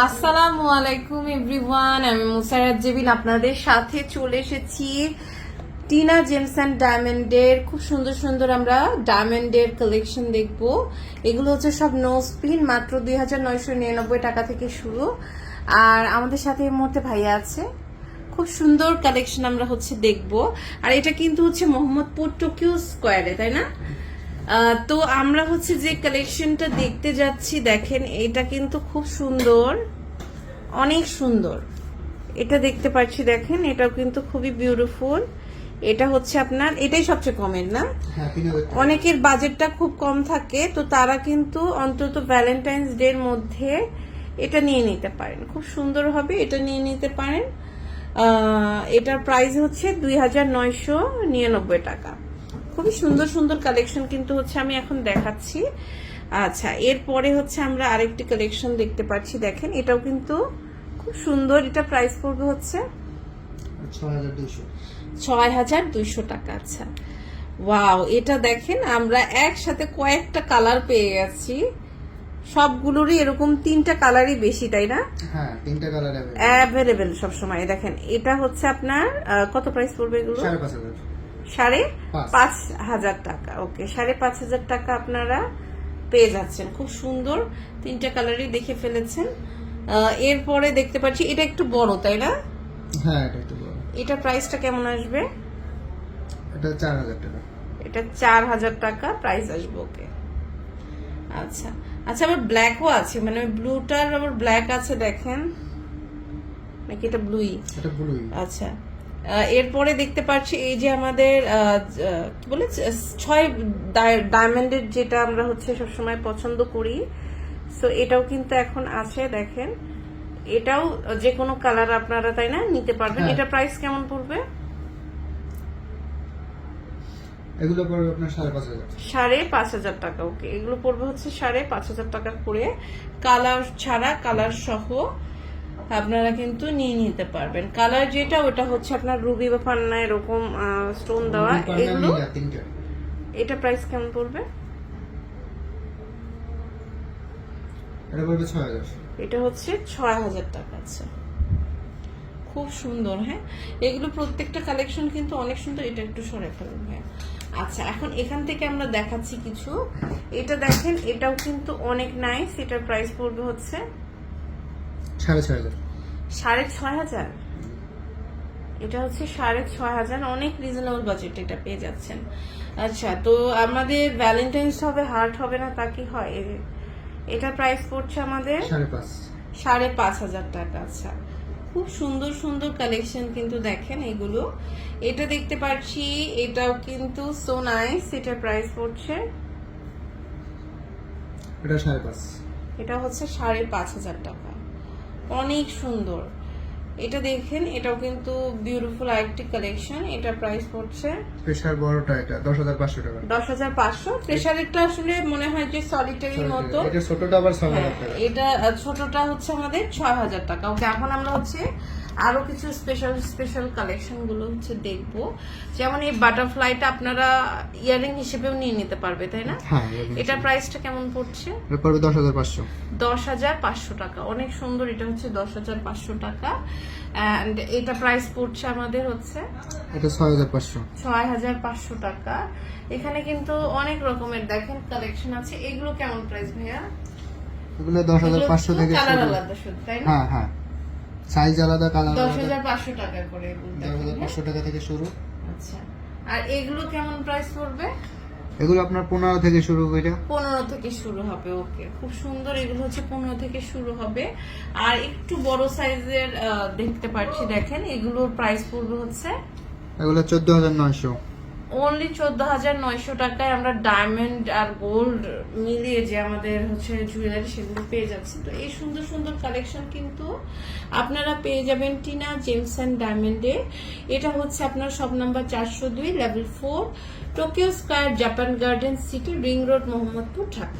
আসসালামু আলাইকুম এভরিওয়ান, আমি মুসারাত জেবিন আপনাদের সাথে চলে এসেছি টিনা জেমস অ্যান্ড ডায়মন্ডের খুব সুন্দর সুন্দর আমরা ডায়মন্ডের কালেকশন দেখব। এগুলো হচ্ছে সব নোজ পিন, মাত্র 2999 টাকা থেকে শুরু। আর আমাদের সাথে এই মুহূর্তে ভাইয়া আছে, খুব সুন্দর কালেকশন আমরা হচ্ছে দেখব। আর এটা কিন্তু হচ্ছে মোহাম্মদপুর টোকিও স্কোয়ারে, তাই না? তো আমরা হচ্ছে যে কালেকশনটা দেখতে যাচ্ছি, দেখেন এটা কিন্তু খুব সুন্দর, অনেক সুন্দর। এটা দেখতে পাচ্ছি, দেখেন এটাও কিন্তু খুবই বিউটিফুল। এটা হচ্ছে আপনার, এটাই সবচেয়ে কমের না? অনেকের বাজেটটা খুব কম থাকে, তো তারা কিন্তু অন্তত ভ্যালেন্টাইন্স ডে এর মধ্যে এটা নিয়ে নিতে পারেন, খুব সুন্দর হবে, এটা নিয়ে নিতে পারেন। এটার প্রাইস হচ্ছে 2999 টাকা। খুবই সুন্দর সুন্দর কালেকশন কিন্তু হচ্ছে আমি এখন দেখাচ্ছি। আচ্ছা, এরপরে হচ্ছে আমরা আরেকটি কালেকশন দেখতে পাচ্ছি, দেখেন এটাও কিন্তু খুব সুন্দর। এটা প্রাইস পড়বে হচ্ছে 6200 টাকা। আচ্ছা, ওয়াও, এটা দেখেন আমরা একসাথে কয়েকটা কালার পেয়ে গেছি, সবগুলোরই এরকম 3টা কালারই বেশি, তাই না? হ্যাঁ, 3টা কালার অ্যাভেলেবেল সবসময়। দেখেন এটা হচ্ছে আপনার কত প্রাইস পড়বে এগুলো? 5,500 টাকা। ওকে, 5,500 টাকা আপনারা পেয়ে যাচ্ছেন। খুব সুন্দর 3টা কালারই দেখে ফেলেছেন। এরপরে দেখতে পাচ্ছি এটা একটু বড়, তাই না? হ্যাঁ, এটা একটু বড়। এটা প্রাইসটা কেমন আসবে? এটা 4000 টাকা। এটা 4000 টাকা প্রাইস আসবে। ওকে, আচ্ছা আচ্ছা, আবার ব্ল্যাকও আছে, মানে ব্লুটার আবার ব্ল্যাক আছে, দেখেন নাকি এটা ব্লুই? এটা ব্লুই। আচ্ছা, এরপরে দেখতে পাচ্ছি এই যে আমাদের কি বলে 6 ডায়মন্ডের, যেটা আমরা হচ্ছে সবসময় পছন্দ করি। সো এটাও কিন্তু এখন আছে, দেখেন এটাও যে কোনো কালার আপনারা, তাই না, নিতে পারবেন। এটা প্রাইস কেমন পড়বে? এগুলো পড়বে আপনার 5,500। 5,500 টাকা। ওকে, এগুলো পড়বে হচ্ছে 5,500 টাকা করে, কালার ছাড়া, কালার সহ আপনারা কিন্তু নিয়ে নিতে পারবেন। কালার যেটা, ওটা হচ্ছে আপনার রুবি বা পান্না এরকম স্টোন দেওয়া। এগুলো এটা প্রাইস কেমন পড়বে? এটা পড়বে 6000। এটা হচ্ছে 6000 টাকা। আচ্ছা, খুব সুন্দর। হ্যাঁ, এগুলো প্রত্যেকটা কালেকশন কিন্তু অনেক সুন্দর। এটা একটু সরে ফেলুন। হ্যাঁ, আচ্ছা, এখন এখান থেকে আমরা দেখাচ্ছি কিছু। এটা দেখেন, এটাও কিন্তু অনেক নাইস। এটার প্রাইস পড়বে হচ্ছে 6,500। 6,500। এটা হচ্ছে 6,500, অনেক রিজনেবল বাজেট এটা পেয়ে যাচ্ছেন। আচ্ছা, তো আমাদের ভ্যালেন্টাইন্স হবে, হার্ট হবে না, তা কি হয়? এটা প্রাইস পড়ছে আমাদের 5,500 টাকা। আচ্ছা, খুব সুন্দর সুন্দর কালেকশন কিন্তু দেখেন এগুলো। এটা দেখতে পাচ্ছি, এটাও কিন্তু সো নাইস। এটার প্রাইস পড়ছে, এটা 5,500। এটা হচ্ছে 5,500 টাকা, অনেক সুন্দর। এটা দেখেন, এটাও কিন্তু বিউটিফুল আরেকটি কালেকশন। এটা প্রাইস পড়ছে, প্রেসার বড়টা এটা 10,500 টাকা। 10,500। প্রেসারেরটা আসলে মনে হয় যে সলিটারির মতো। এটা ছোটটা আবার 6,000 টাকা। এটা ছোটটা হচ্ছে আমাদের 6,000 টাকা। ওকে, এখন আমরা হচ্ছে আরো কিছু স্পেশাল স্পেশাল কালেকশন গুলো হচ্ছে দেখবো। যেমন এই বাটারফ্লাইটা আপনারা ইয়ারিং হিসেবেও নিয়ে নিতে পারবে, তাই না? হ্যাঁ, এটা প্রাইসটা কেমন পড়ছে? এটা পড়বে 10,500। 10,500 টাকা, অনেক সুন্দর। এটা হচ্ছে 10,500 টাকা। এন্ড এটা প্রাইস পড়ছে আমাদের হচ্ছে, এটা 6,500। 6,500 টাকা। এখানে কিন্তু অনেক রকমের দেখেন কালেকশন আছে। এগুলো কেমন প্রাইস ভাইয়া? এগুলো 10,500 থেকে কালার শুরু। আলাদা শুধু, তাই না? হ্যাঁ হ্যাঁ, সাইজ আলাদা, কালার আলাদা। 10,500 টাকা করে এগুলো দেখেন। 10,500 টাকা থেকে শুরু। আচ্ছা, আর এগুলো কেমন প্রাইস পড়বে? এগুলো আপনার 15 থেকে শুরু করে। 15 থেকে শুরু হবে। ওকে, খুব সুন্দর। এগুলো হচ্ছে 15 থেকে শুরু হবে। আর একটু বড় সাইজের দেখতে পাচ্ছি, দেখেন এগুলোর প্রাইস পড়বে হচ্ছে, এগুলো 14,900। অনলি 14,900 টাকায় আমরা ডায়মন্ড আর গোল্ড মিলিয়ে যে আমাদের হচ্ছে জুয়েলারি, সেগুলো পেয়ে যাচ্ছি। তো এই সুন্দর সুন্দর কালেকশন কিন্তু আপনারা পেয়ে যাবেন টিনা জেমস অ্যান্ড ডায়মন্ডে। এটা হচ্ছে আপনার shop number 402, level 4, Tokyo square, Japan garden city, ring road, Mohammadpur, Dhaka.